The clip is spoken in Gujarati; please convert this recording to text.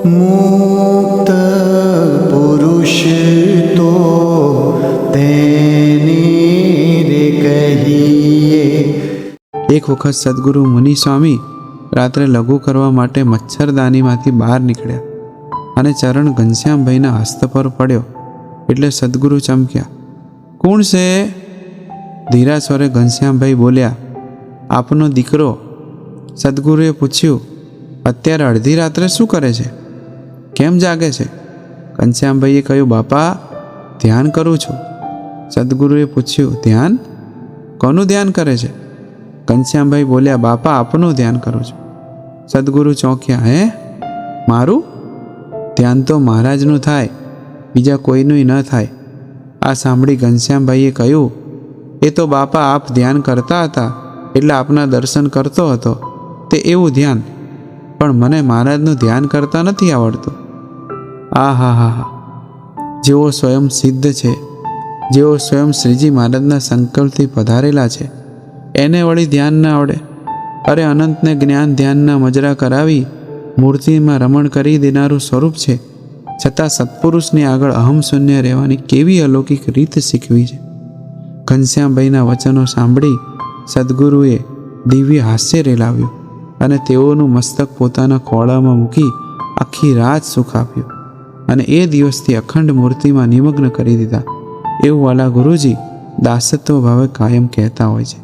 મુક્ત પુરુષ તો તેને રે કહીએ. એક વખત સદગુરુ મુનિ સ્વામી રાત્રે લઘુ કરવા માટે મચ્છરદાનીમાંથી બહાર નીકળ્યા અને ચરણ ઘનશ્યામભાઈના હસ્ત પર પડ્યો એટલે સદગુરુ ચમક્યા. કોણ છે? ધીરા સ્વરે ઘનશ્યામભાઈ બોલ્યા, આપનો દીકરો. સદગુરુએ પૂછ્યું, અત્યારે અડધી રાત્રે શું કરે છે? કેમ જાગે છે? ઘનશ્યામભાઈએ કહ્યું, બાપા ધ્યાન કરું છું. સદગુરુએ પૂછ્યું, ધ્યાન? કોનું ધ્યાન કરે છે? ઘનશ્યામભાઈ બોલ્યા, બાપા આપનું ધ્યાન કરું છું. સદગુરુ ચોંક્યા, હે મારું? ધ્યાન તો મહારાજનું થાય, બીજા કોઈનું ન થાય. આ સાંભળી ઘનશ્યામભાઈએ કહ્યું, એ તો બાપા આપ ધ્યાન કરતા હતા એટલે આપના દર્શન કરતો હતો, તે એવું ધ્યાન. પણ મને મહારાજનું ધ્યાન કરતા નથી આવડતું. આ હા હા હા, જેઓ સ્વયં સિદ્ધ છે, જેઓ સ્વયં શ્રીજી મહારાજના સંકલ્પથી પધારેલા છે, એને વળી ધ્યાન ના આવડે? અરે અનંતને જ્ઞાન ધ્યાનના મજરા કરાવી મૂર્તિમાં રમણ કરી દેનારું સ્વરૂપ છે, છતાં સત્પુરુષની આગળ અહમ શૂન્ય રહેવાની કેવી અલૌકિક રીત શીખવી છે. ઘનશ્યામભાઈના વચનો સાંભળી સદગુરુએ દિવ્ય હાસ્ય રેલાવ્યું અને તેઓનું મસ્તક પોતાના ખોળામાં મૂકી આખી રાત સુખ આપ્યું અને એ દિવસથી અખંડ મૂર્તિમાં નિમગ્ન કરી દીધા. એવું વાલા ગુરુજી દાસત્વ ભાવે કાયમ કહેતા હોય છે.